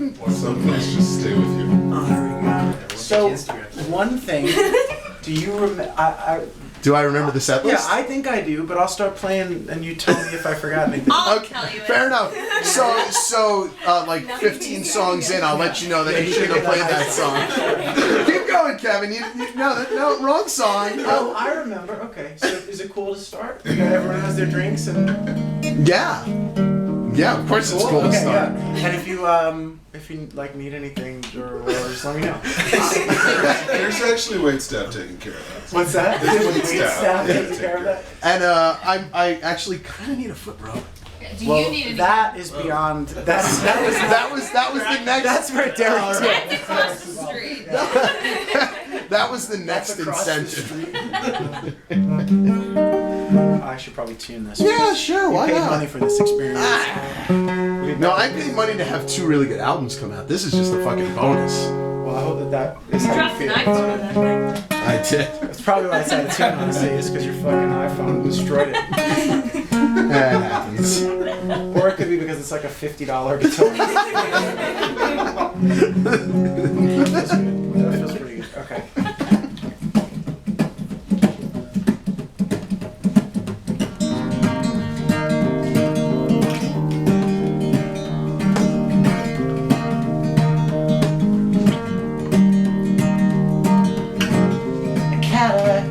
didn't. Some things just stay with you. Oh, there we go. So, one thing, do you remember? Do I remember the set list? Yeah, I think I do, but I'll start playing and you tell me if I forgot anything. I'll tell you. Fair enough. So like 15 songs in, I'll let you know that you shouldn't have played that song. Keep going, Kevin. No, wrong song. Oh, I remember. Okay, so is it cool to start? Everyone has their drinks and. Yeah, of course it's cool to Okay, start. yeah. And if you like need anything or whatever, just let me know. There's actually waitstaff taking care of that. What's that? There's Waitstaff taking taking care of that. And I actually kind of need a foot rub. Do you need anything? That is beyond. That was That was the next. That's where Derek. That's across the street. That was the next across the incentive. I should probably tune this. Yeah, sure. You Why paid not? money for this experience. No, I paid money to have 2 really good albums come out. This is just a fucking bonus. Well, I hope that is You how dropped you an feel. iPhone on that thing. I did. That's probably why I decided to tune, honestly, is because your fucking iPhone destroyed it. That happens. Or it could be because it's like a $50 guitar. That feels pretty good. Okay.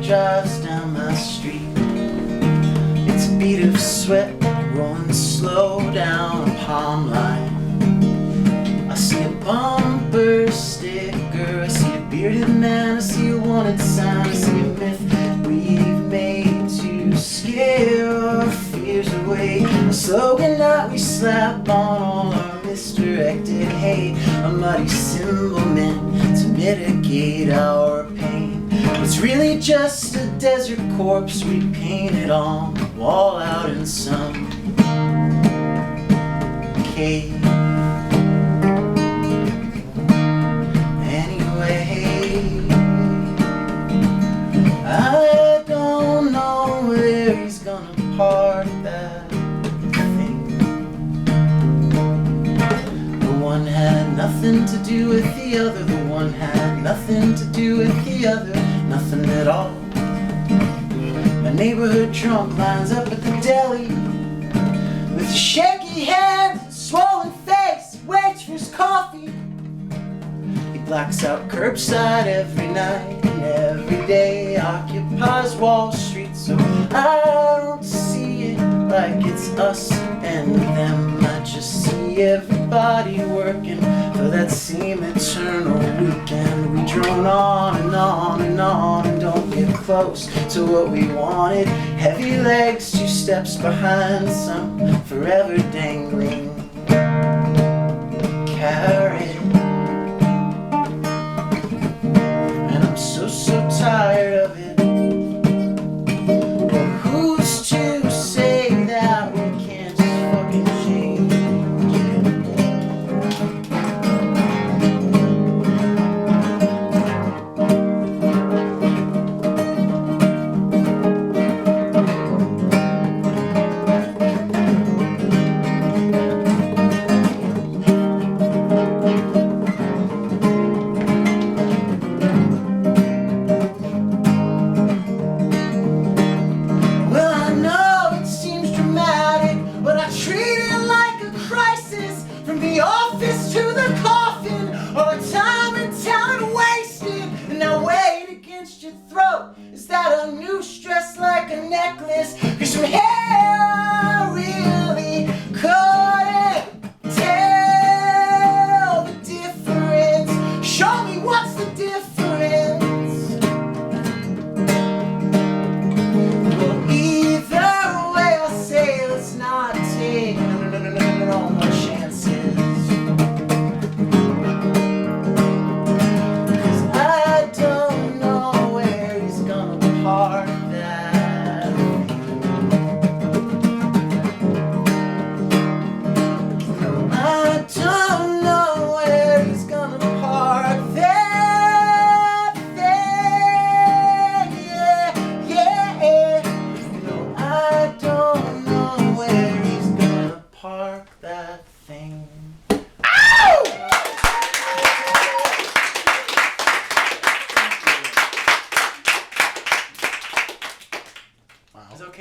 Drives down my street. It's a beat of sweat rolling slow down a palm line. I see a bumper sticker, I see a bearded man, I see a wanted sign, I see a myth we've made to scare our fears away. A slogan that we slap on all our misdirected hate, a muddy symbol meant to mitigate our pain. It's really just a desert corpse we painted on the wall out in some cave. Anyway, I don't know where he's gonna park that thing. The one had nothing to do with the other, the one had nothing to do with the other. Nothing at all. My neighborhood drunk lines up at the deli with a shaky hand, swollen face, waits for his coffee. He blacks out curbside every night and every day occupies Wall Street. So I don't see it like it's us and them. I just see everybody working for that same eternal weekend. We drone on and on and on and don't get close to what we wanted. Heavy legs, 2 steps behind some forever dangling carrot. And I'm so tired of it. Well, who's to say that we can't just fucking change it?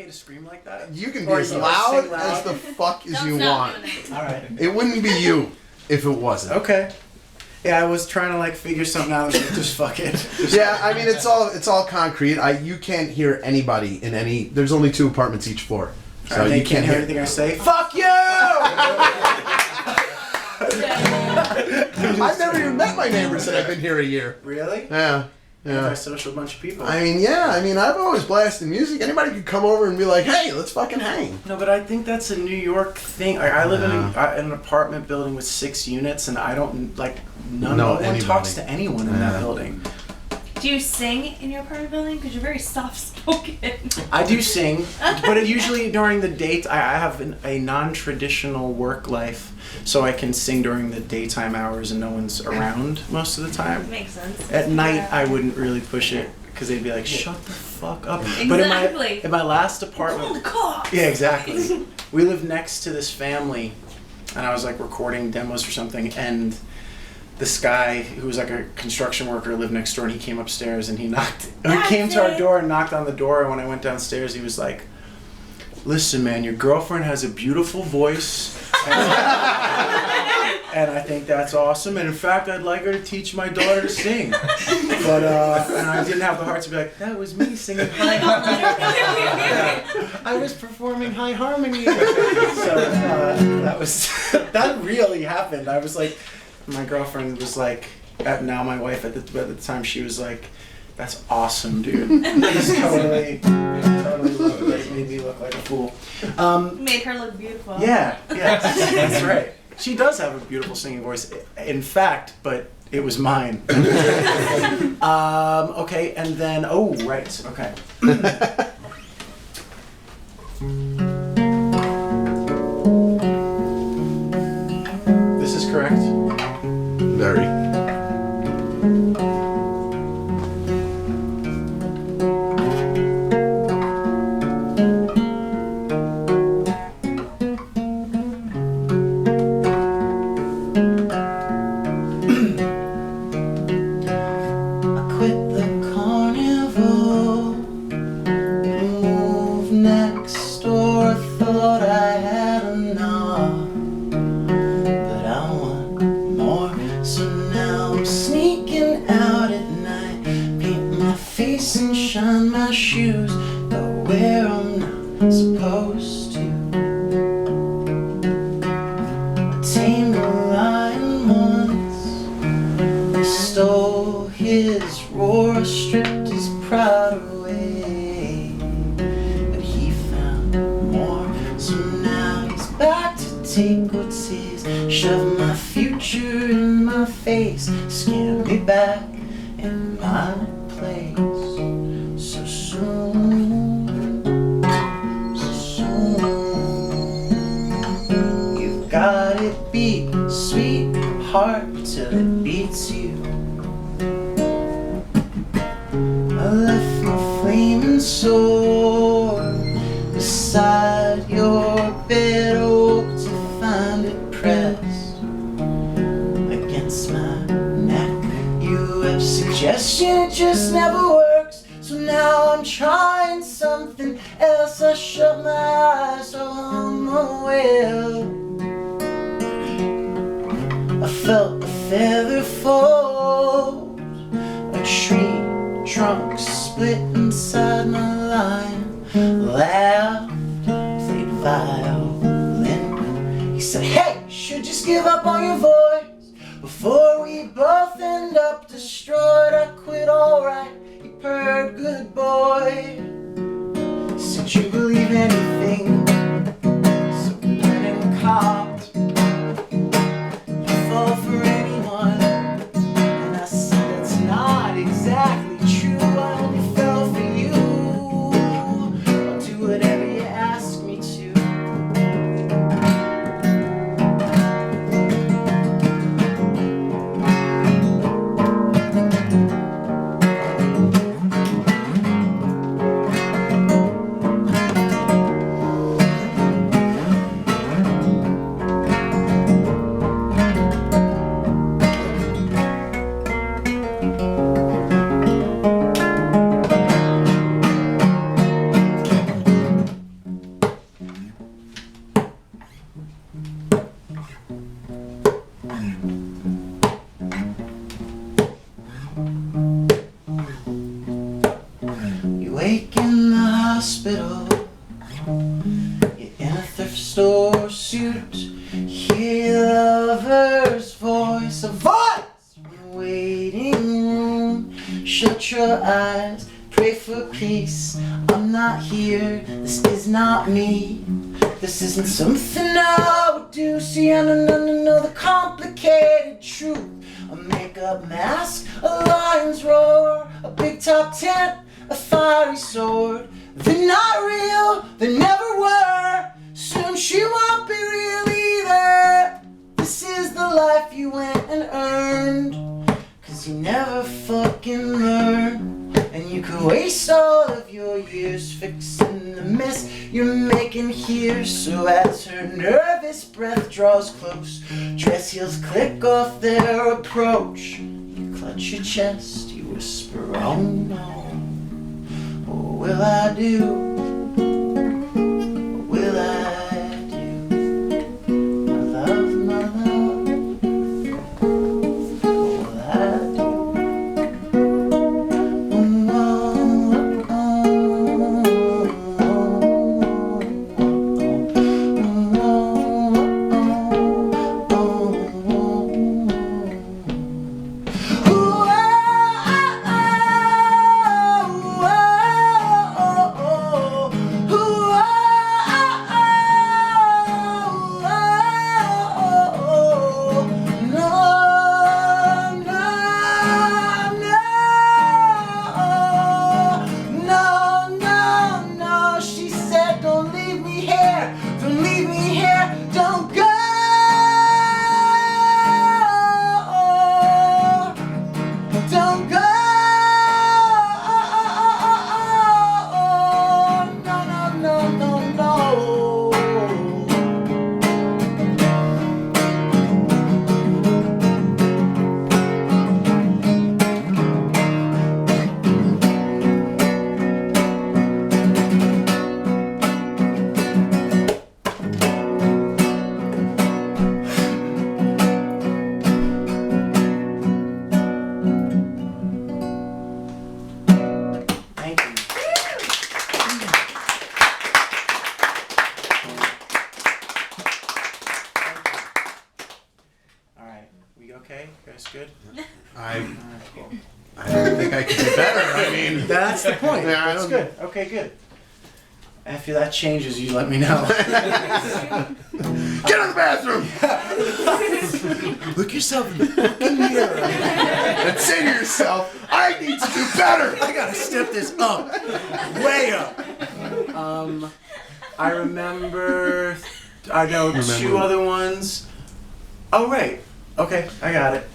to scream like that? You can be Or as you loud sing loud? as the fuck as Don't you stop want. doing it. All right. It wouldn't be you if it wasn't. Okay. Yeah, I was trying to like figure something out. I was like, just fuck it. Yeah, I mean it's all concrete. You can't hear anybody in any. There's only 2 apartments each floor, so They you can't hear hear. anything I say. Fuck you! I've never even met my neighbors that I've been here a year. Really? Yeah, yeah. Antisocial bunch of people. I mean, yeah. I mean, I've always blasted music. Anybody could come over and be like, "Hey, let's fucking hang." No, but I think that's a New York thing. I live in an apartment building with 6 units, and I don't like no one anybody. talks to anyone in that building. Do you sing in your apartment building? Because you're very soft-spoken. I do sing, but it usually during the date. I have a non-traditional work life, so I can sing during the daytime hours and no one's around most of the time. Makes sense. At night, I wouldn't really push it because they'd be like, "Shut the fuck up." Exactly. But in my last Call apartment, the cops. yeah, exactly. We lived next to this family, and I was like recording demos or something, and this guy who was like a construction worker lived next door, and he came upstairs and he came to our door and knocked on the door, and when I went downstairs, he was like, "Listen, man, your girlfriend has a beautiful voice, and I think that's awesome, and in fact, I'd like her to teach my daughter to sing." But, and I didn't have the heart to be like, "That was me singing high harmony." I was performing high harmony. So, that really happened. I was like, my girlfriend was like, now my wife at the time, she was like, "That's awesome, dude." Just totally made me look like a fool. Made her look beautiful. Yeah, that's right. She does have a beautiful singing voice, in fact, but it was mine. Okay, and then, right, okay. This is correct. Very. I quit the Carnival, moved next door, thought I had enough, but I want more, so now I'm sneaking out at night, paint my face and shine my shoes, go where I'm not supposed to. I tamed a lion once, stole his roar, stripped his pride away, but he found more, so now he's back to take what's his, shove my future in my face, scare me back in my place. So soon, so soon, you've got it beat, sweetheart, till it beats you. I left my flaming sword beside your bed, hope to find it pressed against my neck. You have suggestion, it just never works, so now I'm trying something else. I shut my eyes, so I'm unaware. I felt a feather fold, a tree trunk split inside my line, laughed, played violin. He said, "Hey, you should just give up on your voice before we both end up destroyed." I quit, alright, he purred, good boy. He said, "You believe anything, so we went and copped. You fall for anyone." And I said, "That's not exactly true. I only fell for you. I'll do whatever you ask me to." You wake in the hospital, you're in a thrift store suit, hear your lover's voice, a voice from the waiting room. Shut your eyes, pray for peace. I'm not here, this is not me. This isn't something I would do. See, I know the complicated truth. A makeup mask, a lion's roar, a big top tent, a fiery sword. They're not real, they never were. Soon she won't be real either. This is the life you went and earned, 'cause you never fucking learn. And you could waste all of your years fixing the mess you're making here. So as her nervous breath draws close, dress heels click off their approach. You clutch your chest, you whisper, oh no. What will I do? What will I do? My love, my love. What will I do? I don't think I can do better. I mean, That's the point. Yeah, I That's don't- good. Okay, good. After that changes, you let me know. get in the bathroom Look yourself in the fucking mirror. and say to yourself, I need to do better. I gotta step this up, way up. I remember. I know two other ones. Oh right. Okay, I got it.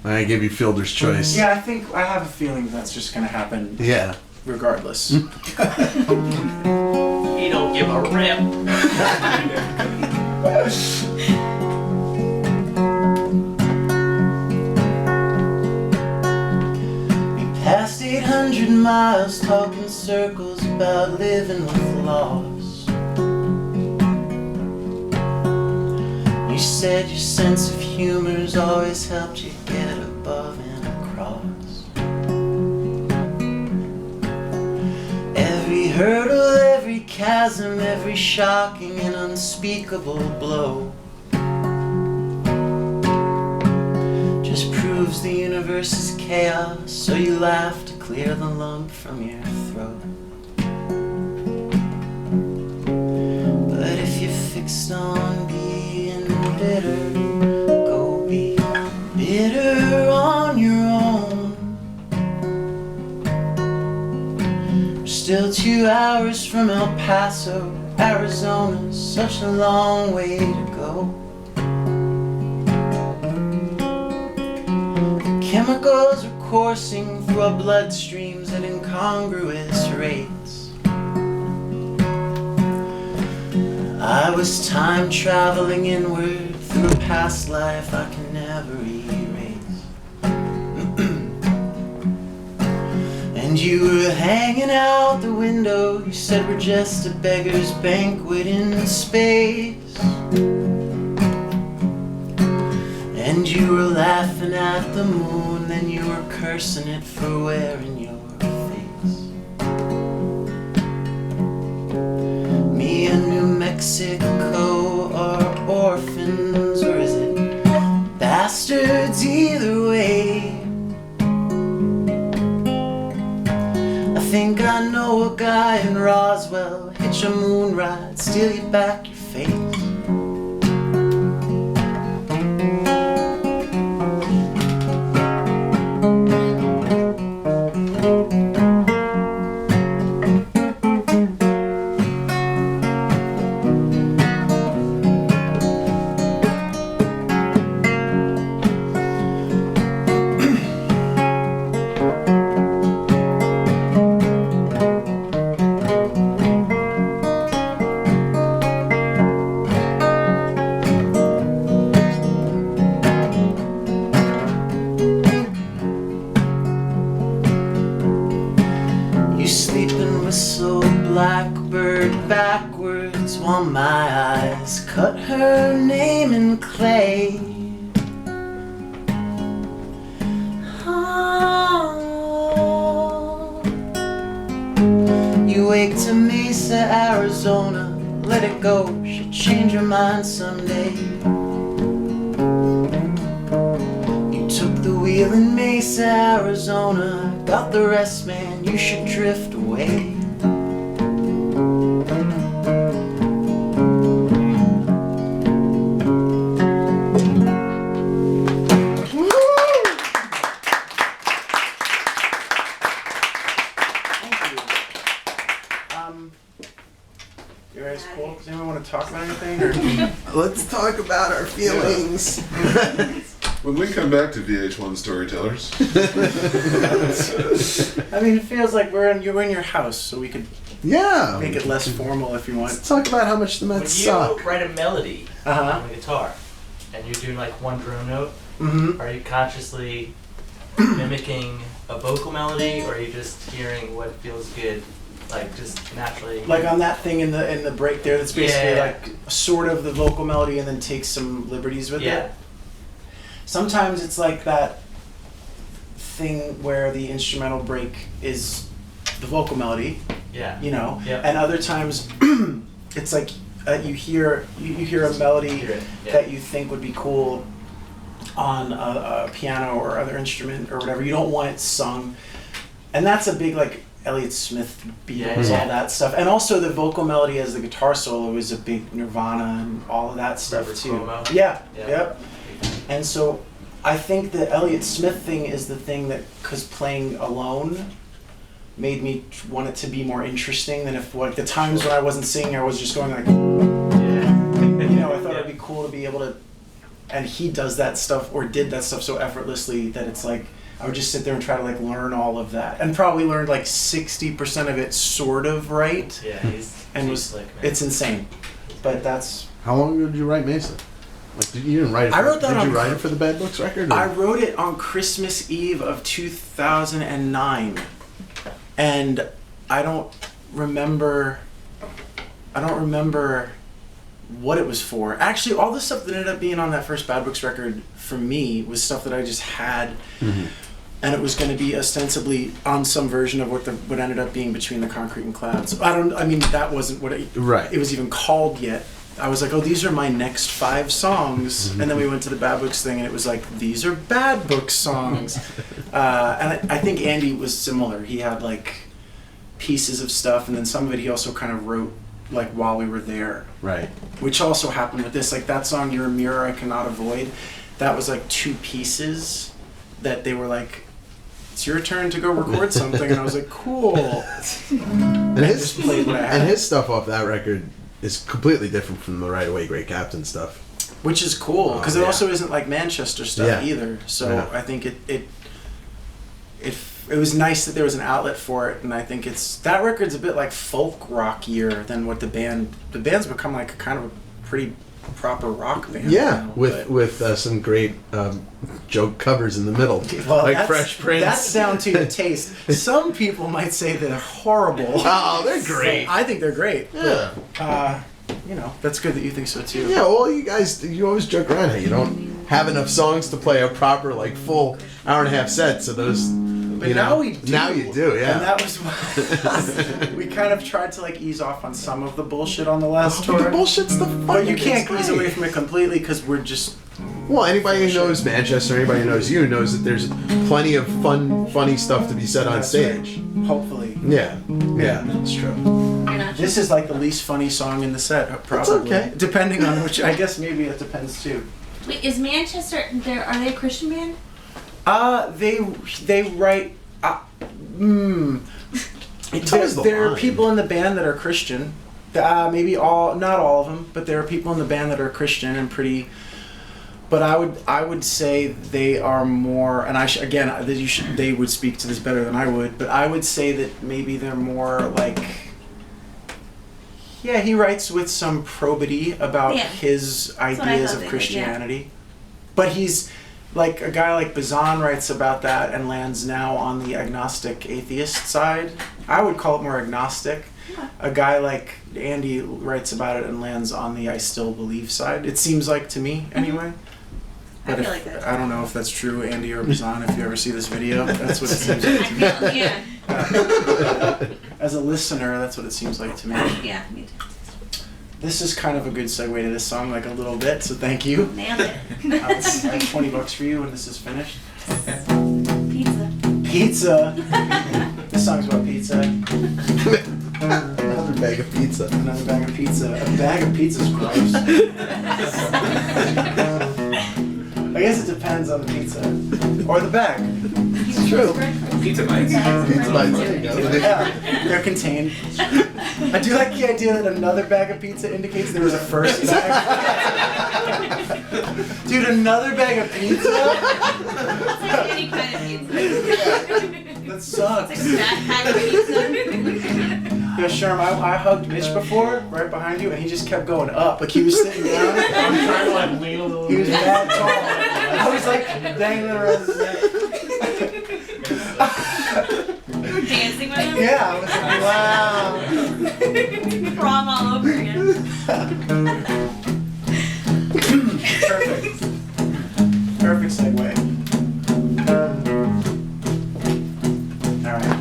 I gave you Fielder's choice. Yeah, I think I have a feeling that's just gonna happen. Yeah. Regardless. He don't give a rip. We passed 800 miles talking circles about living with loss. You said your sense of humor's always helped you get above and across. Every hurdle, every chasm, every shocking and unspeakable blow just proves the universe is chaos, so you laugh to clear the lump from your throat. But if you're fixed on being bitter, go be bitter on your own. We're still 2 hours from El Paso, Arizona, such a long way to go. The chemicals are coursing through our bloodstreams at incongruous rates. I was time traveling inward through a past life I can never erase. And you were hanging out the window, you said we're just a beggar's banquet in space. And you were laughing at the moon, then you were cursing it for wearing your face. Me and New Mexico are orphans, or is it bastards? Either way, I think I know a guy in Roswell, hitch a moon ride, steal you back your face. Blackbird backwards while my eyes cut her name in clay. Oh. You wake to Mesa, Arizona, let it go, she'll change her mind someday. You took the wheel in Mesa, Arizona, got the rest, man, you should drift away. You guys cool? Does anyone want to talk about anything? Or? Let's talk about our feelings. When we come back to VH1 Storytellers. I mean, it feels like you're in your house, so we could make it less formal if you want. Let's talk about how much the Mets suck. When you write a melody on the guitar, and you're doing like one drum note, are you consciously mimicking a vocal melody, or are you just hearing what feels good? Like just naturally. Like on that thing in the break there, that's basically like sort of the vocal melody, and then take some liberties with it. Sometimes it's like that thing where the instrumental break is the vocal melody. Yeah. You know. Yeah. And other times, it's like you hear a melody that you think would be cool on a piano or other instrument or whatever. You don't want it sung, and that's a big like. Elliot Smith, Beatles, all that stuff, and also the vocal melody as the guitar solo is a big Nirvana and all of that stuff too. Yep. And so, I think the Elliot Smith thing is the thing that, because playing alone, made me want it to be more interesting than if the times when I wasn't singing, I was just going like, you know, I thought it'd be cool to be able to, and he does that stuff or did that stuff so effortlessly that it's like. I would just sit there and try to like learn all of that, and probably learned like 60% of it sort of right. Yeah, he's slick, man. It's insane, but that's. How long ago did you write Mesa? Like, you didn't write it. I wrote that. Did you write it for the Bad Books record? Or? I wrote it on Christmas Eve of 2009, and I don't remember what it was for. Actually, all the stuff that ended up being on that first Bad Books record for me was stuff that I just had. And it was going to be ostensibly on some version of what ended up being Between the Concrete and Clouds. That wasn't what it was even called yet. I was like, oh, these are my next 5 songs. And then we went to the Bad Books thing, and it was like, these are Bad Books songs. And I think Andy was similar. He had like pieces of stuff, and then some of it he also kind of wrote like while we were there. Right. Which also happened with this. Like that song, You're a Mirror I Cannot Avoid, that was like 2 pieces that they were like, it's your turn to go record something, and I was like, cool. And his stuff off that record is completely different from the Right Away Great Captain stuff. Which is cool, because it also isn't like Manchester stuff either. So I think it was nice that there was an outlet for it, and I think that record's a bit like folk rockier than what the band's become like kind of a pretty proper rock band. Yeah, now, with some great joke covers in the middle, like Fresh Prince. That's down to your taste. Some people might say they're horrible. Oh, they're great. I think they're great. Yeah. But, that's good that you think so too. Yeah, well, you guys, you always joke around how you don't have enough songs to play a proper like full hour and a half set. So those. But now we do. Now you do, yeah. And that was why we kind of tried to like ease off on some of the bullshit on the last tour. The bullshit's the fun. But you can't ease away from it completely because we're just. Well, anybody who knows Manchester, anybody who knows you, knows that there's plenty of funny stuff to be said on stage. Right. Hopefully. Yeah, that's true. This is like the least funny song in the set, probably. That's okay. Depending on which, I guess maybe it depends too. Wait, is Manchester? Are they a Christian band? They write. There are people in the band that are Christian. Maybe not all of them, but there are people in the band that are Christian and pretty. But I would say they are more, and they would speak to this better than I would. But I would say that maybe they're more like. Yeah, he writes with some probity about his ideas of Christianity, but he's. Like a guy like Bazan writes about that and lands now on the agnostic atheist side. I would call it more agnostic. Yeah. A guy like Andy writes about it and lands on the I still believe side. It seems like to me anyway. I feel like that. I don't know if that's true, Andy or Bazan, if you ever see this video. That's what it seems like to me. Yeah. As a listener, that's what it seems like to me. Yeah, me too. This is kind of a good segue to this song, like a little bit, so thank you. Nailed it. I have $20 for you when this is finished. Pizza. Pizza! This song's about pizza. Another bag of pizza. Another bag of pizza. A bag of pizza's gross. I guess it depends on the pizza. Or the bag. It's true. Pizza bites. Pizza bites, there you go. Yeah, they're contained. I do like the idea that another bag of pizza indicates there was a first bag. Dude, another bag of pizza? It's like any kind of pizza. That sucks. It's like that kind of pizza. Yeah, Sherm, I hugged Mitch before, right behind you, and he just kept going up. Like he was sitting down. I'm trying to like lean a little He was bit. that tall. I was like dangling around his neck. You were dancing with him? Yeah, I was like, wow. Prom all over again. Perfect. Perfect segue. Alright.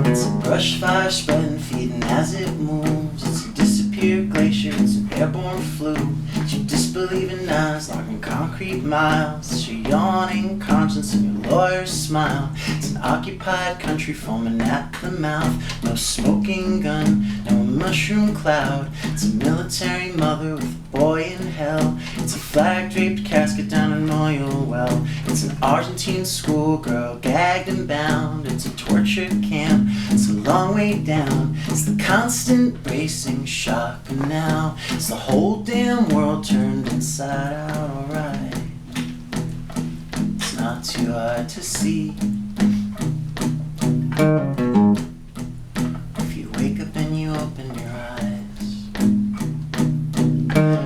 It's a brush fire spreading, feeding as it moves. It's a disappeared glacier, it's an airborne flu. It's your disbelieving eyes locking concrete miles. It's your yawning conscience and your lawyer's smile. It's an occupied country foaming at the mouth. No smoking gun, no mushroom cloud. It's a military mother with a boy in hell. It's a flag-draped casket down an oil well. It's an Argentine schoolgirl gagged and bound. It's a torture camp, it's a long way down. It's the constant bracing shock, and now it's the whole damn world turned inside out, alright. It's not too hard to see. If you wake up and you open your eyes,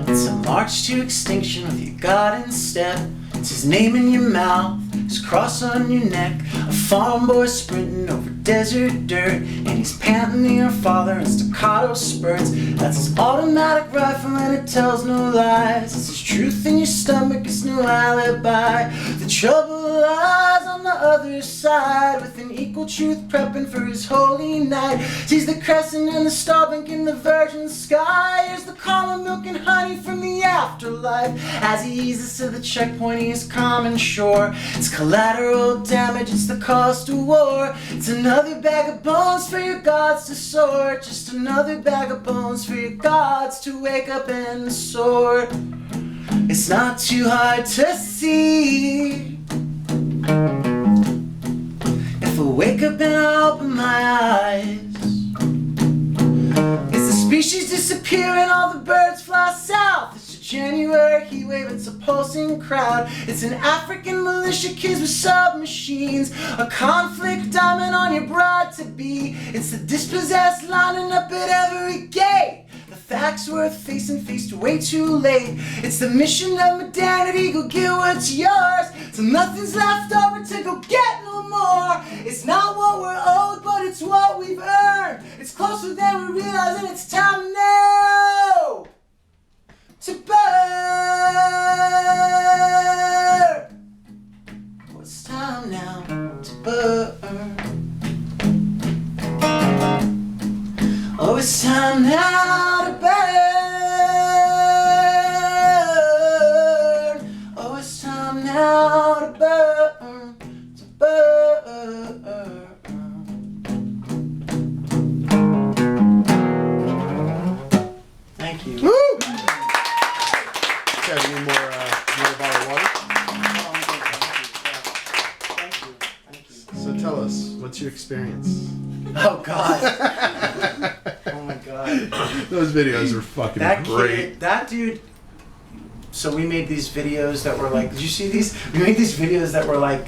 it's a march to extinction with your God in step. It's his name in your mouth, his cross on your neck. A farm boy sprinting over desert dirt, and he's panting to your father in staccato spurts. That's his automatic rifle and it tells no lies. It's his truth in your stomach, it's no alibi. The trouble lies on the other side, with an equal truth prepping for his holy night. Sees the crescent and the star blinking the virgin sky. Here's the call of milk and honey from the afterlife. As he eases to the checkpoint, he is calm and sure. It's collateral damage, it's the cost of war. It's another bag of bones for your gods to sort. Just another bag of bones for your gods to wake up and sort. It's not too hard to see. If I wake up and I open my eyes, it's the species disappearing, all the birds fly south. It's a January heat wave, it's a pulsing crowd. It's an African militia kids with submachines, a conflict diamond on your bride-to-be. It's the dispossessed lining up at every gate. The facts worth facing, faced way too late. It's the mission of modernity, go get what's yours, till nothing's left over to go get no more. It's not what we're owed, but it's what we've earned. It's closer than we realize, and it's time now to burn. Oh, it's time now to burn. Oh, it's time now to burn. Oh, it's time now to burn, to burn. Thank you. Woo! Kevin, need more bottle of water? Thank you. Thank you. So tell us, what's your experience? Oh God. Oh my God. Those videos are fucking That great. kid, that dude. So we made these videos that were like, did you see these? We made these videos that were like,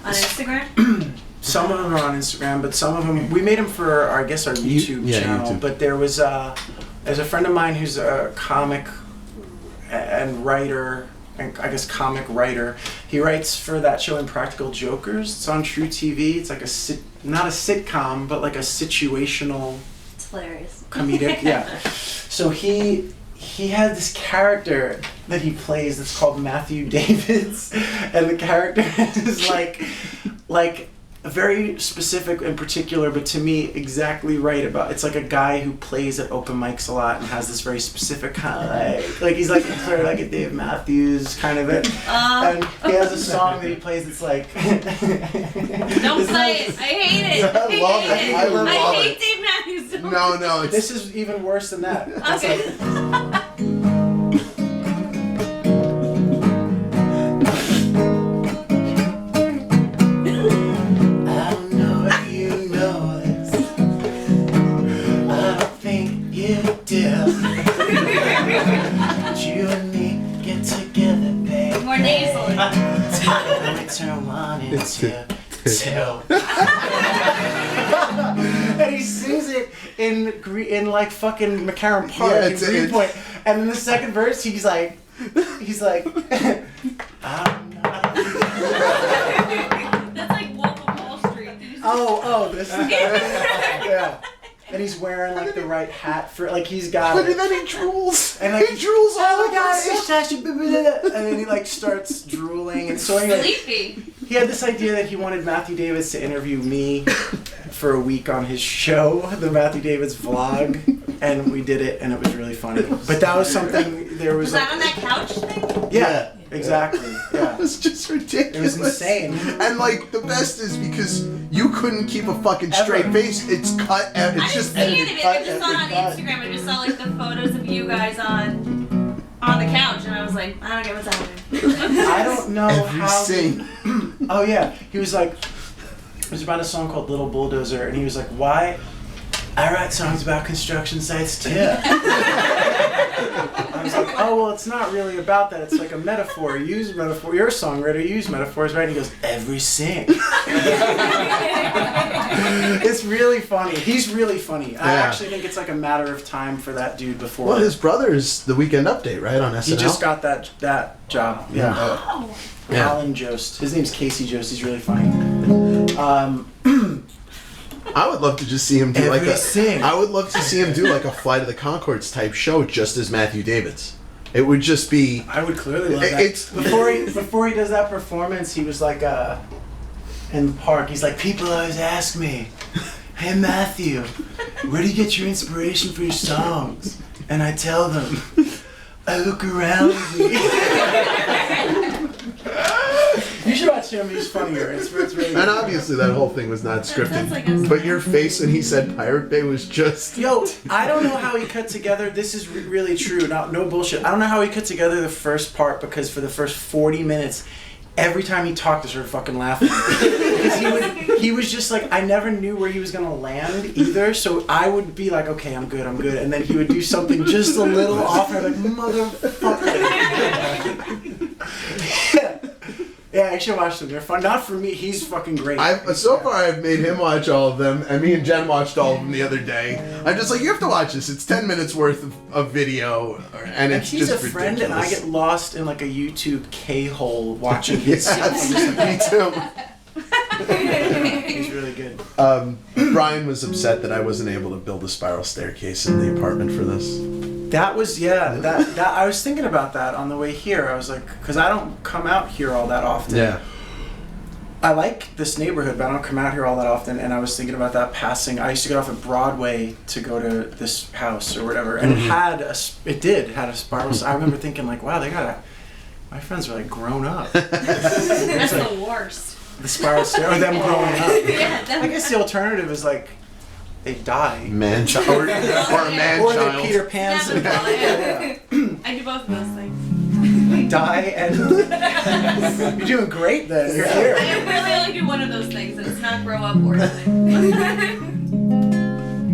On Instagram? some of them are on Instagram, but some of them, we made them for, I guess, our YouTube channel. YouTube. But there's a friend of mine who's a comic and writer, and I guess comic writer. He writes for that show Impractical Jokers. It's on True TV. It's like not a sitcom, but like a situational It's hilarious. comedic. Yeah. So he had this character that he plays that's called Matthew Davids, and the character is like very specific and particular, but to me exactly right about. It's like a guy who plays at open mics a lot and has this very specific kind of like he's like sort of like a Dave Matthews kind of it. And he has a song that he plays that's like. Don't play it. I hate it. I love it. I love I it. hate Dave Matthews. Don't No, it's This is even worse than that. It's Okay. I don't know if you know this. I don't think you do. But you and me get together, babe. More nasally. And we turn one into two. And he sings it in like fucking McCarran Park Yeah, in Greenpoint. And in the second verse, he's like, I don't know. That's like Wolf of Wall Street. Did you see Oh, this is yeah. And he's wearing like the right hat for like he's got. But it. then he drools. And like, he drools all oh over my God, himself. and then he like starts drooling, and so anyway, Sleepy. he had this idea that he wanted Matthew Davids to interview me for a week on his show, the Matthew Davids vlog, and we did it, and it was really funny. But that was something. There was Was that on that couch thing? yeah, exactly. Yeah, It was just ridiculous. it was insane. And like the best is because you couldn't keep a fucking straight Ever. face. It's cut. I It's didn't just see any of it. I cut just saw it on after cut. Instagram. I just saw like the photos of you guys on the couch, and I was like, I don't get what's happening. I don't know Every how. scene. Oh yeah, he was like, it was about a song called Little Bulldozer, and he was like, why? I write songs about construction sites too. I was like, oh well, it's not really about that. It's like a metaphor. Use metaphor. You're a songwriter. You use metaphors, right? And he goes, every sing. It's really funny. He's really funny. I Yeah. actually think it's like a matter of time for that dude before. Well, his brother's the Weekend Update, right, on SNL? He just got that job. Yeah. Oh. Yeah. Alan Jost. His name's Casey Jost. He's really funny. I would love to just see him do like Every a. sing. I would love to see him do like a Flight of the Conchords type show, just as Matthew Davids. It would just be. I would clearly love that. It's Before he does that performance, he was like in the park. He's like, people always ask me, hey Matthew, where do you get your inspiration for your songs? And I tell them, I look around me. You should watch him. He's funnier. It's really. And obviously that whole thing was not That's scripted. like a- But your face when he said Pirate Bay was just. Yo, I don't know how he cut together. This is really true. No bullshit. I don't know how he cut together the first part because for the first 40 minutes, every time he talked, I started fucking laughing because he was just like I never knew where he was gonna land either. So I would be like, okay, I'm good, and then he would do something just a little off, and I'm like, motherfucker. Yeah, I should watch them. They're fun. Not for me. He's fucking great. So far I've made him watch all of them, and me and Jen watched all of them the other day. I'm just like, you have to watch this. It's 10 minutes worth of video, and it's he's just a friend, ridiculous. and I get lost in like a YouTube K-hole watching his stuff. I'm just like, Me too. he's really good. Brian was upset that I wasn't able to build a spiral staircase in the apartment for this. That was that I was thinking about that on the way here. I was like, because I don't come out here all that often. Yeah. I like this neighborhood, but I don't come out here all that often. And I was thinking about that passing. I used to get off at Broadway to go to this house or whatever, and it had a spiral. I remember thinking like, wow, my friends are like grown up. That's the worst. The spiral stair, or them growing up. Yeah, I guess the alternative is like they die. Man child. Or a man Or child. they Peter Pan's. Never thought, Yeah. I do both of those things. Die and you're doing great then. You're here. I really only do one of those things, and it's not grow up or die.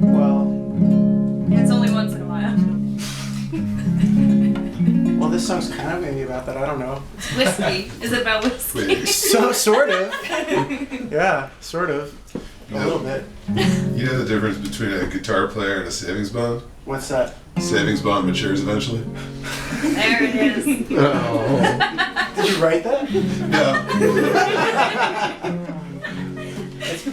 Well, It's only once in a while. well, this song's kind of maybe about that. I don't know. It's whiskey. Is it about whiskey? Wait. So sort of. Yeah, sort of. A little bit. You know the difference between a guitar player and a savings bond? What's that? Savings bond matures eventually. There it is. Oh. Did you write that? No.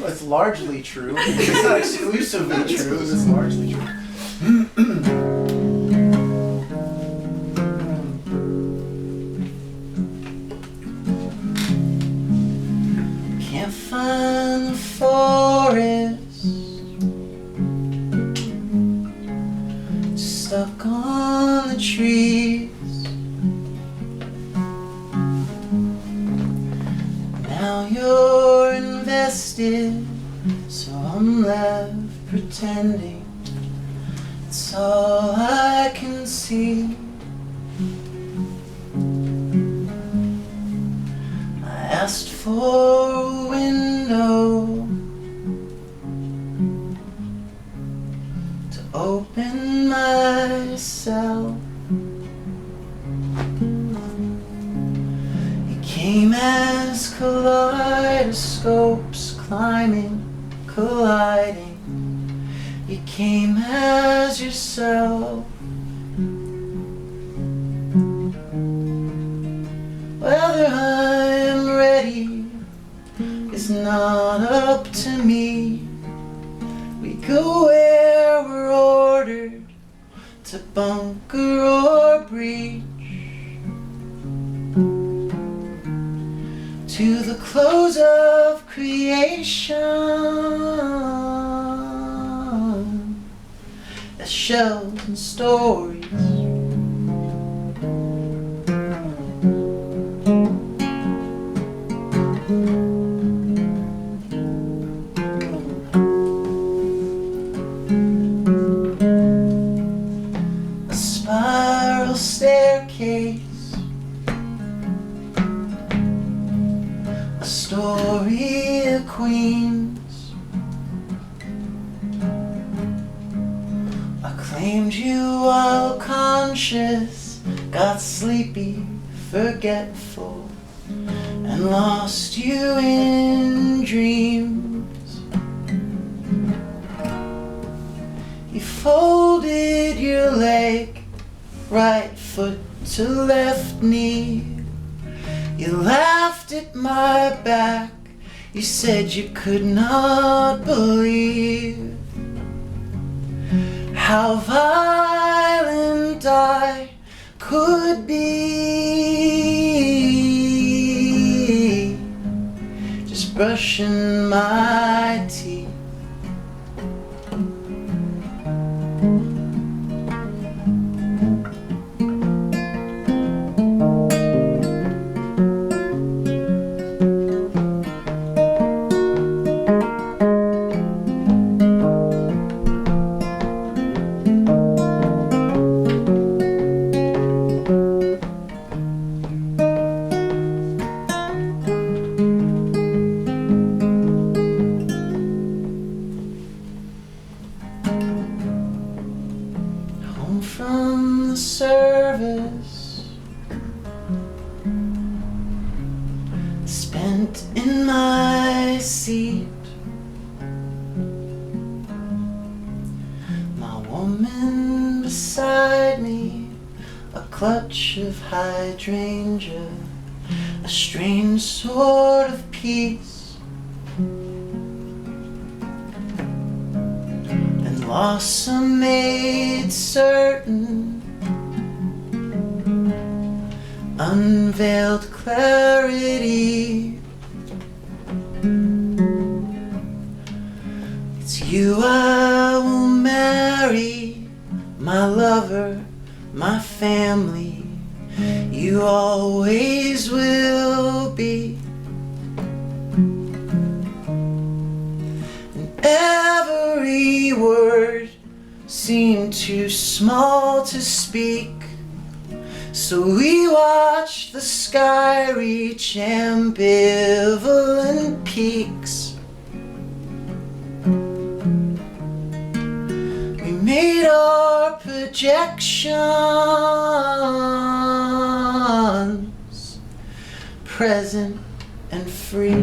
It's largely true. It's not exclusively true. It's largely true. Can't find the forest. Stuck on the trees. Now you're invested, so I'm left pretending it's all I can see. I asked for a window to open myself. You came as kaleidoscopes climbing, colliding. You came as yourself. Whether I'm ready is not up to me. We go where we're ordered to bunker or breach. To the close of creation, as shells and stories. A spiral staircase, story of queens. I claimed you while conscious, got sleepy, forgetful, and lost you in dreams. You folded your leg, right foot to left knee. You laughed at my back, you said you could not believe how violent I could be. Just brushing my teeth. From the service, spent in my seat, my woman beside me, a clutch of hydrangea, a strange sort of peace, and lost some made certain unveiled clarity. It's you I will marry, my lover, my family. You always will be. And every word seemed too small to speak, so we watched the sky reach ambivalent peaks. We made our projections present and free.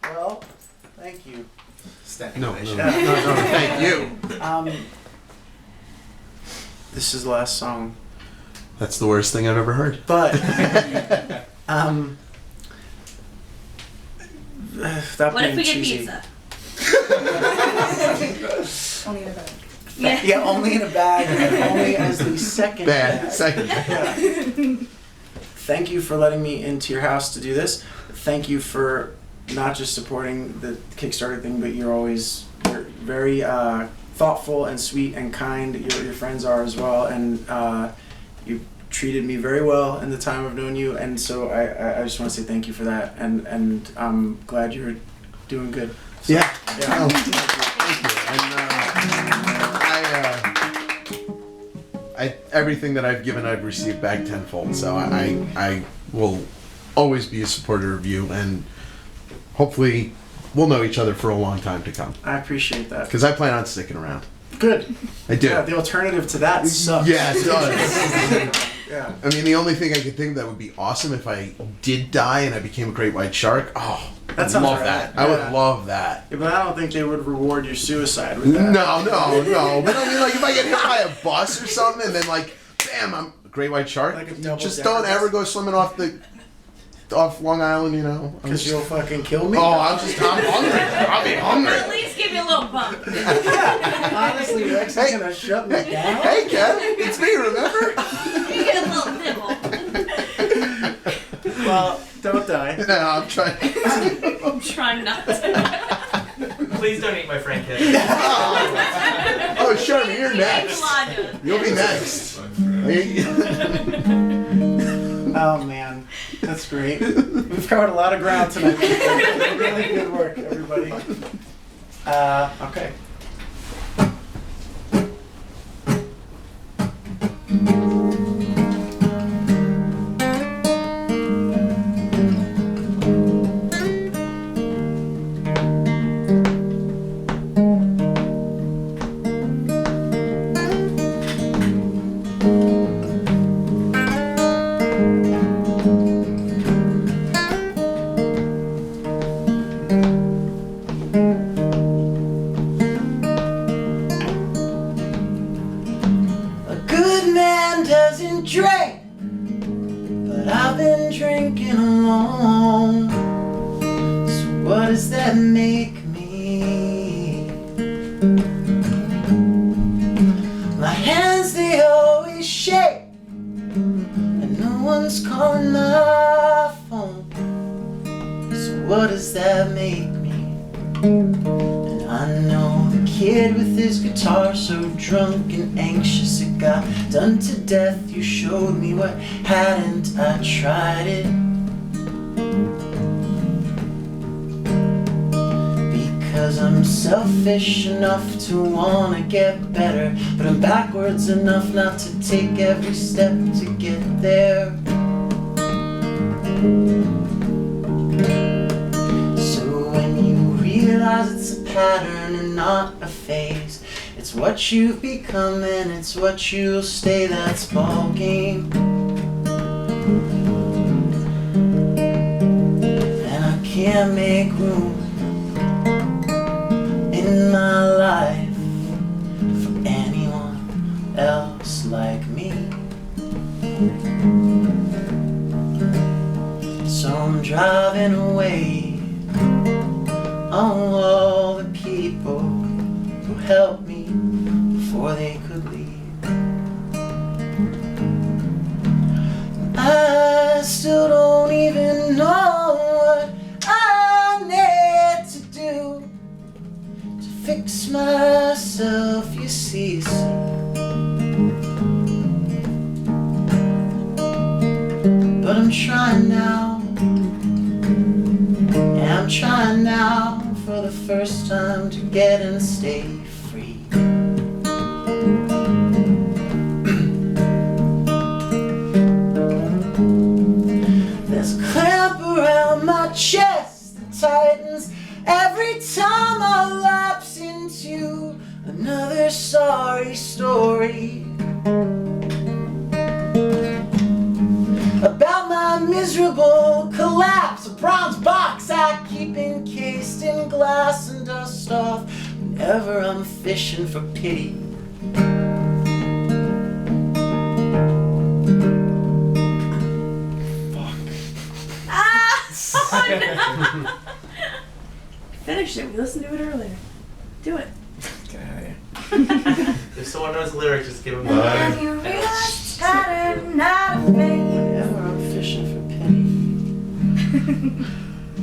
No, thank you. This is the last song, That's the worst thing I've ever heard. but that What if being we get cheesy. pizza? Only in a bag. Yeah, only in a bag, and only as the second bag. Second. Yeah. Thank you for letting me into your house to do this. Thank you for not just supporting the Kickstarter thing, but you're very thoughtful and sweet and kind. Your friends are as well, and you treated me very well in the time I've known you, and so I just want to say thank you for that, and I'm glad you're doing good. So, Yeah. yeah. Oh, thank you. And everything that I've given, I've received back tenfold. So I will always be a supporter of you, and hopefully we'll know each other for a long time to come. I appreciate that. Because I plan on sticking around. Good. I do. Yeah, the alternative to that sucks. Yeah, it does. Yeah. I mean, the only thing I could think that would be awesome if I did die and I became a great white shark. Oh, That I'd sounds love right. that. Yeah. I would love that. Yeah, but I don't think they would reward your suicide with that. No. But I mean, like, if I get hit by a bus or something and then, like, bam, I'm a great white shark. Like a double Just decker don't bus. ever go swimming off Long Island, you know. I'm Because just- you'll fucking kill me? I'm hungry. I'll be Or at hungry. least give you a little bump. Honestly, Rex is gonna shut me down? Hey, Kev, it's me, remember? You get a little nibble. Well, don't die. No, I'm trying. I'm trying not to. Please don't eat my friend Kevin. Oh, Sherman, you're next. Next. You'll be next. Oh man, that's great. We've covered a lot of ground tonight. Really good work, everybody. Okay. A good man doesn't drink, but I've been drinking alone. So what does that make me? My hands, they always shake, and no one's calling my phone. So what does that make me? And I know the kid with his guitar, so drunk and anxious it got done to death. You showed me what hadn't I tried it. Because I'm selfish enough to wanna get better, but I'm backwards enough not to take every step to get there. So when you realize it's a pattern and not a phase, it's it's what you've become and it's what you'll stay, that's ballgame. And I can't make room in my life for anyone else like me. So I'm driving away on all the people who helped me before they could leave. I still don't even know what I need to do to fix myself, you see. But I'm trying now, yeah, I'm trying now for the first time to get and stay free. There's a clamp around my chest that tightens every time I lapse into another sorry story about my miserable collapse, a bronze box I keep encased in glass and dust off whenever I'm fishing for pity. Finish it. We listened to it earlier. Do it. Get out of here. If someone knows the lyrics, just give them And you realize that I'm not afraid. Whenever I'm fishing for pity.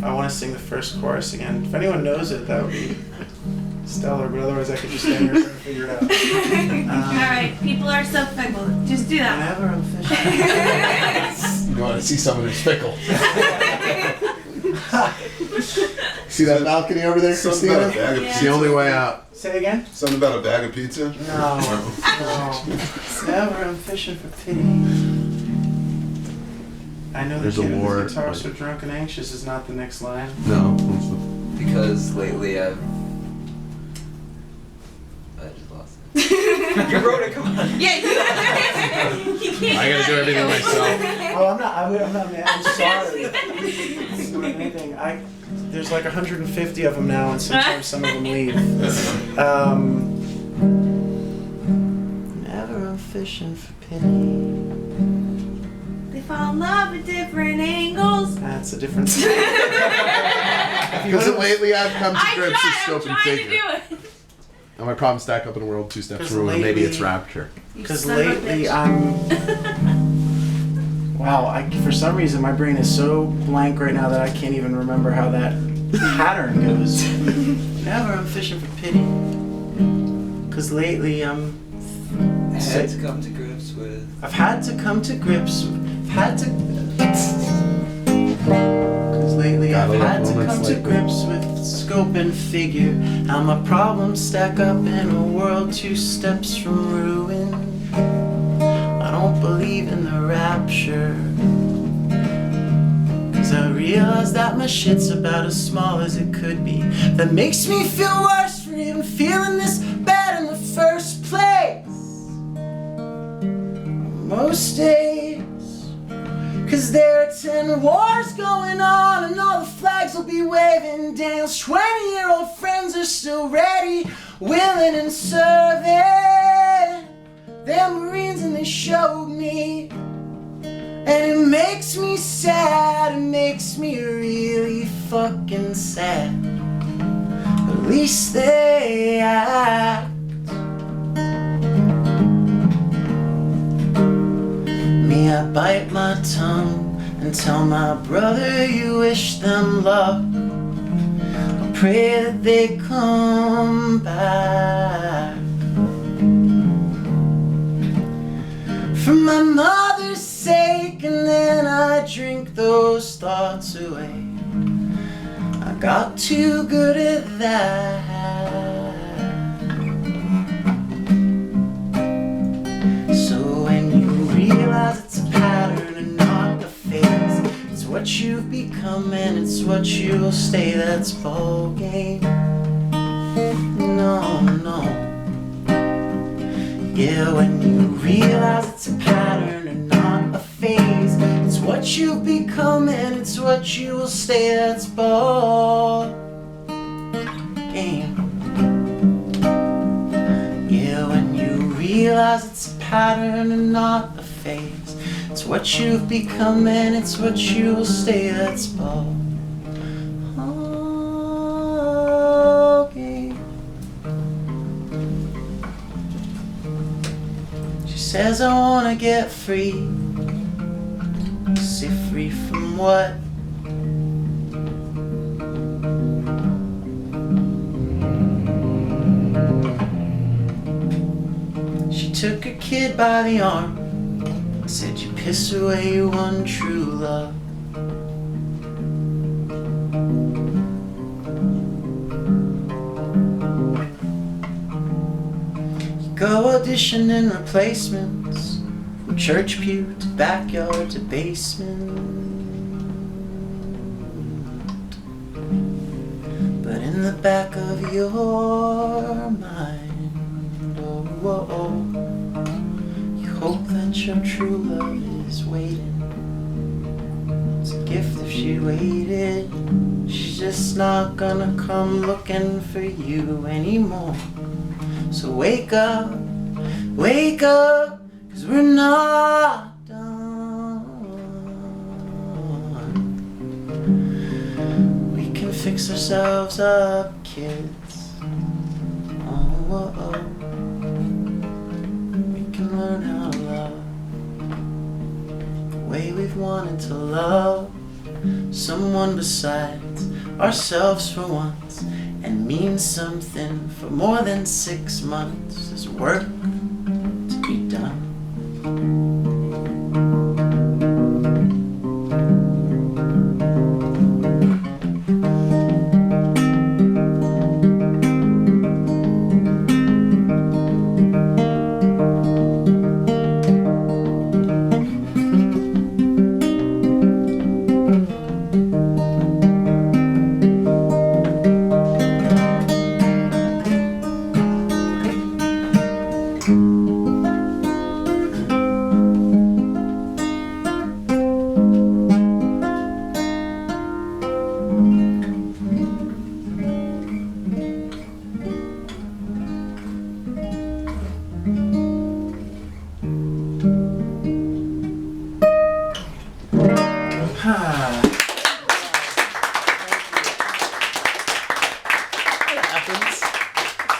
I want to sing the first chorus again. If anyone knows it, that would be stellar, but otherwise I could just stand here and figure it out. Alright, people are so fickle. Just do that. Whenever I'm fishing. You want to see someone who's fickle. See that balcony over there, Something Christina? about a bag of It's the only way out. Say again? Something about a bag of pizza? No. Whenever I'm fishing for pity. I know There's the a kid war, whose guitar but- so drunk and anxious is not the next line. No. Because lately I just lost it. You wrote it, come on. Yeah, you can't. I gotta do everything myself. Oh, I'm not mad. I'm sorry. It's not anything. There's like 150 of them now, and sometimes some of them leave. Whenever I'm fishing for pity. They fall in love at different angles. That's a different. Because lately I've come to grips with I'm scope and trying to figure. do it. And my problems stack up in a world two steps 'Cause through, and maybe it's lately- rapture. You Because son of a lately bitch. Wow, for some reason my brain is so blank right now that I can't even remember how that pattern goes. Whenever I'm fishing for pity. Because lately I had to come to grips with. I've had to come to grips. Because lately I've Gotta love had to moments come to like grips with scope and figure. How my problems stack up in a world two steps from ruin. I don't believe in the rapture. Cause I realize that my shit's about as small as it could be. That makes me feel worse for even feeling this bad in the first place. Most days. Cause there are 10 wars going on and all the flags will be waving. Daniel's 20-year-old friends are still ready, willing and serving. They're Marines and they showed me. And it makes me sad, it makes me really fucking sad. At least they act. Me, I bite my tongue and tell my brother you wish them luck. I pray that they come back. For my mother's sake, and then I drink those thoughts away. I got too good at that. So when you realize it's a pattern and not a phase, it's what you've become and it's what you'll stay, that's ballgame. No, no. Yeah, when you realize it's a pattern and not a phase, it's what you've become and it's what you will stay. That's ball game. Yeah, when you realize it's a pattern and not a phase, it's what you've become and it's what you will stay. That's ball game. She says I wanna get free. Say free from what? She took her kid by the arm, said you piss away your one true love. You go auditioning replacements, from church pew to backyard to basement. But in the back of your mind, oh, you hope that your true love is waiting. It's a gift if she waited. She's just not gonna come looking for you anymore. So wake up, 'cause we're not done. We can fix ourselves up, kids. Oh. We can learn how to love the way we've wanted to love someone besides ourselves for once, and mean something for more than 6 months. There's work to be done.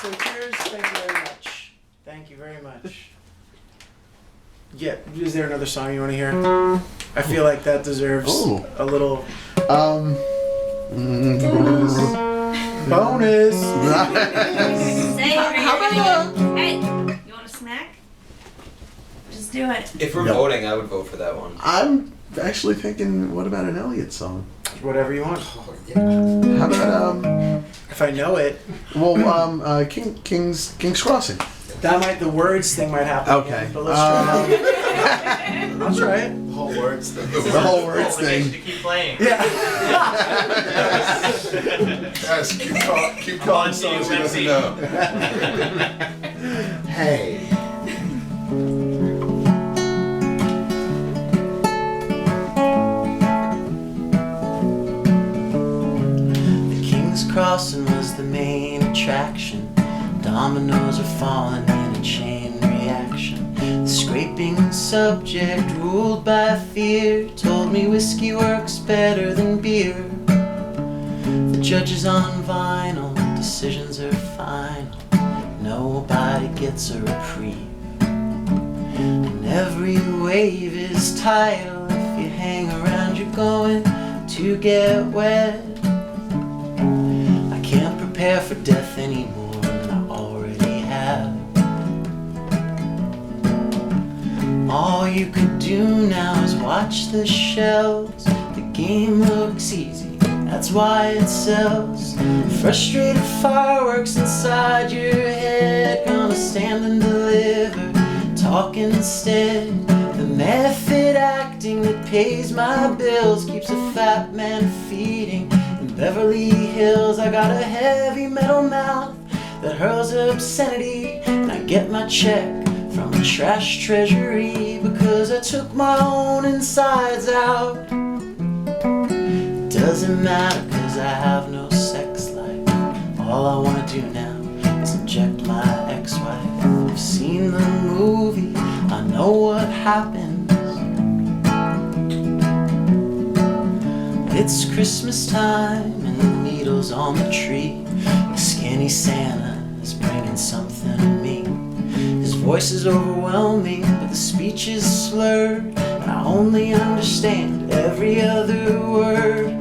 So cheers, thank you very much. Thank you very much. Yeah, is there another song you want to hear? I feel like that deserves a little bonus. Say How about hey, you want a snack? Just do it. If we're voting, I would vote for that one. I'm actually thinking, what about an Elliot song? Whatever you want. How about If I know it. well, King's Crossing. That might, the words thing might happen. Okay. Again, but let's try it. I'll try it. The whole words thing. The whole words Obligation thing. to keep playing. Yeah. Guys, keep calling songs he doesn't know. Hey. The King's Crossing was the main attraction. Dominoes are falling in a chain reaction. The scraping subject, ruled by fear, told me whiskey works better than beer. The judges on vinyl, decisions are final. Nobody gets a reprieve. And every wave is tidal. If you hang around, you're going to get wet. I can't prepare for death anymore. All you could do now is watch the shells. The game looks easy, that's why it sells. Frustrated fireworks inside your head, gonna stand and deliver, talk instead. The method acting that pays my bills keeps a fat man feeding. In Beverly Hills I got a heavy metal mouth that hurls obscenity, and I get my check trash treasury because I took my own insides out. Doesn't matter cause I have no sex life. All I wanna do now is inject my ex-wife. I've seen the movie, I know what happens. It's Christmas time and the needles on the tree. The skinny Santa is bringing something to me. His voice is overwhelming, but the speech is slurred, and I only understand every other word.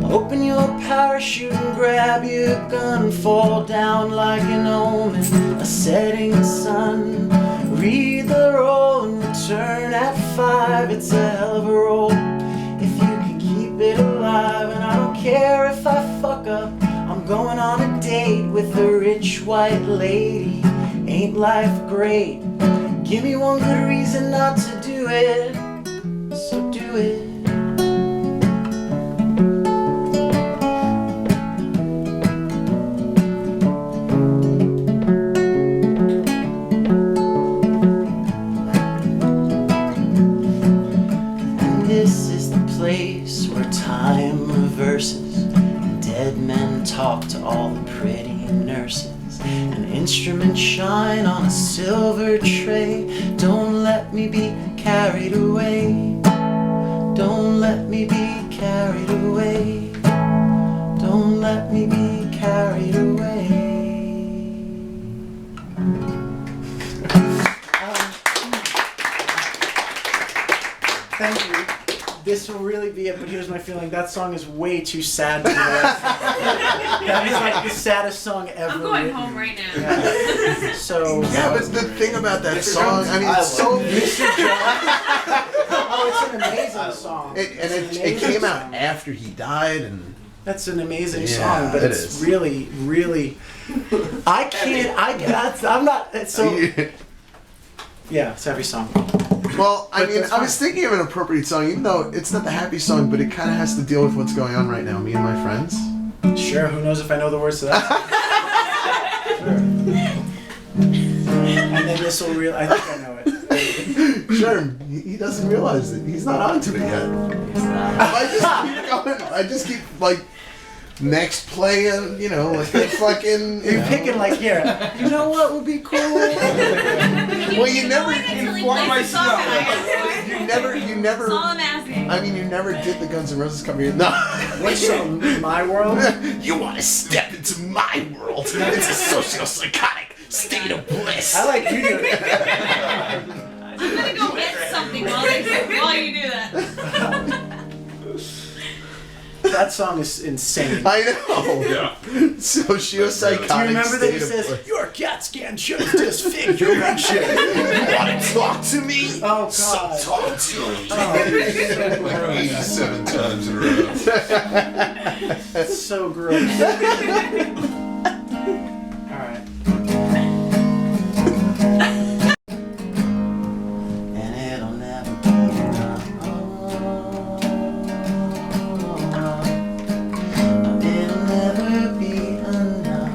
Open your parachute and grab your gun, fall down like an omen, a setting sun. Read the roll and return at 5. It's a hell of a roll if you can keep it alive. And I don't care if I fuck up, I'm going on a date with a rich white lady. Ain't life great? Give me one good reason not to do it, so do it. And this is the place where time reverses and dead men talk to all the pretty nurses. And instruments shine on a silver tray. Don't let me be carried away. Don't let me be carried away. Don't let me be carried away. Thank you. This will really be it, but here's my feeling. That song is way too sad to be the rest. That is like the saddest song ever. I'm going written. home right now. Yeah. So Yeah, but the thing about that song, I mean, it's so oh, it's an amazing song. it came out after he died, and That's an amazing Yeah, song, but it it's is. really, really. I can't. I'm not. It's so. Yeah, it's every song. well, I But mean, that's I was fine. thinking of an appropriate song, even though it's not the happy song, but it kind of has to deal with what's going on right now. Me and my friends. Sure. Who knows if I know the words to that? Sure. And then this will real. I think I know it. Sure, he doesn't realize it. He's not onto it yet. I just keep going. I just keep like next play, you know, like that fucking. You're picking like here. You know what would be cool? Well, you never. Inform myself. You never. That's all I'm asking. I mean, you never did the Guns N' Roses cover here. No. Which song? My World? You want to step into my world? It's a socio-psychotic state of bliss. I like you doing it. I'm gonna go get something while you do that. That song is insane. I know. Yeah. Socio-psychotic. Do you remember that he state of says, bliss. "Your CAT scan shows disfiguration"? You want to talk to me? Oh, So God. talk to me. Like 87 times in a row. That's so gross. Alright. And it'll never be enough. It'll never be enough.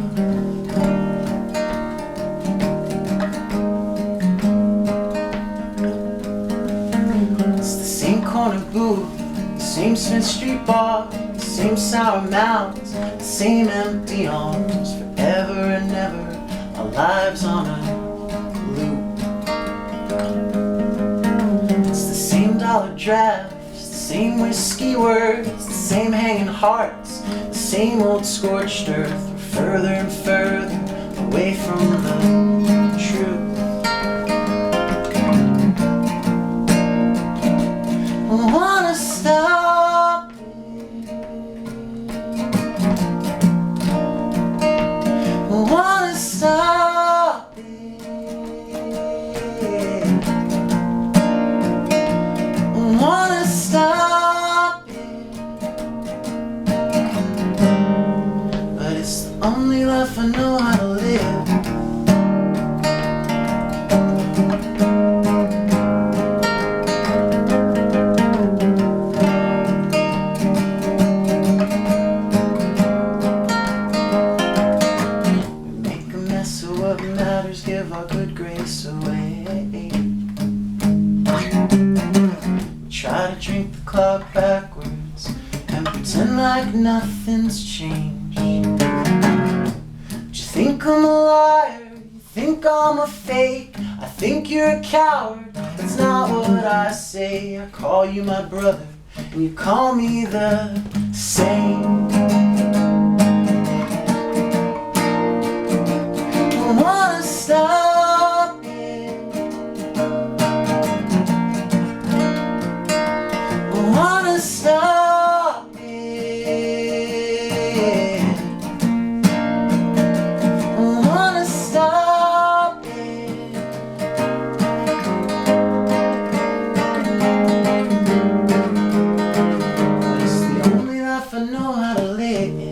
It's the same corner booth, the same Smith Street bar, the same sour mouths, the same empty arms, forever and ever, our lives on a loop. It's the same dollar drafts, the same whiskey words, the same hanging hearts, the same old scorched earth. We're further and further away from the truth. I wanna stop it. I wanna stop it. I wanna stop it. But it's the only life I know how to live. like nothing's changed. But you think I'm a liar, you think I'm a fake, I think you're a coward, that's not what I say. I call you my brother, and you call me the same. I wanna stop it, I wanna stop it, I wanna stop it. It's the only life I know how to live.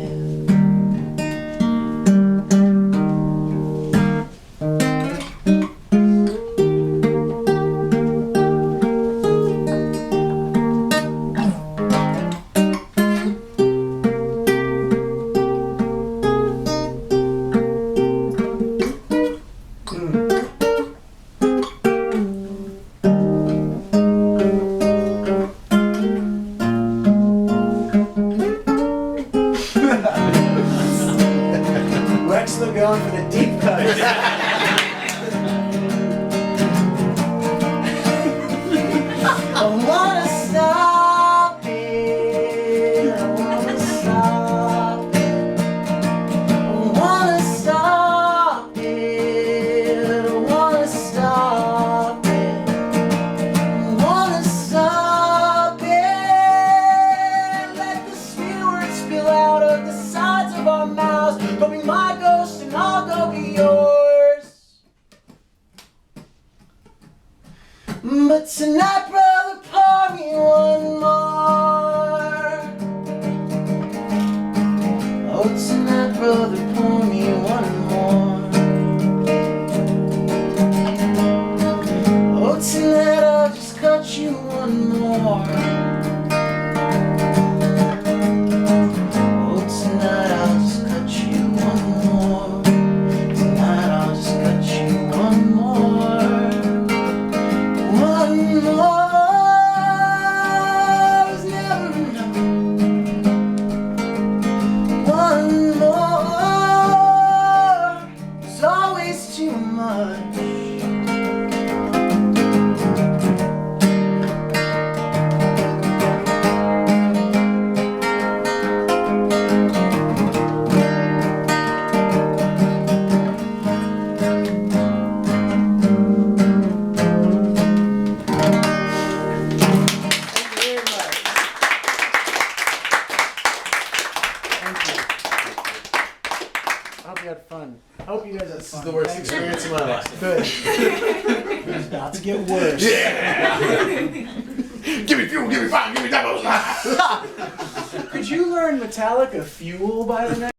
We're actually going for the deep cut. I wanna stop it, I wanna stop it, I wanna stop it, I wanna stop it, I wanna stop it. Let the sweet words spill out of the sides of our mouths, but be my ghost and I'll go be yours. But tonight, brother, pour me one more. Oh, tonight, brother, pour me one more. Oh, tonight, I'll just cut you one more. Oh, tonight, I'll just cut you one more. Tonight, I'll just cut you one more. One more is never enough. One more is always too much. This is the worst experience of my life. Good. It's about to get worse. Yeah! Give me fuel, give me fire, give me doubles! Could you learn Metallica Fuel by the next?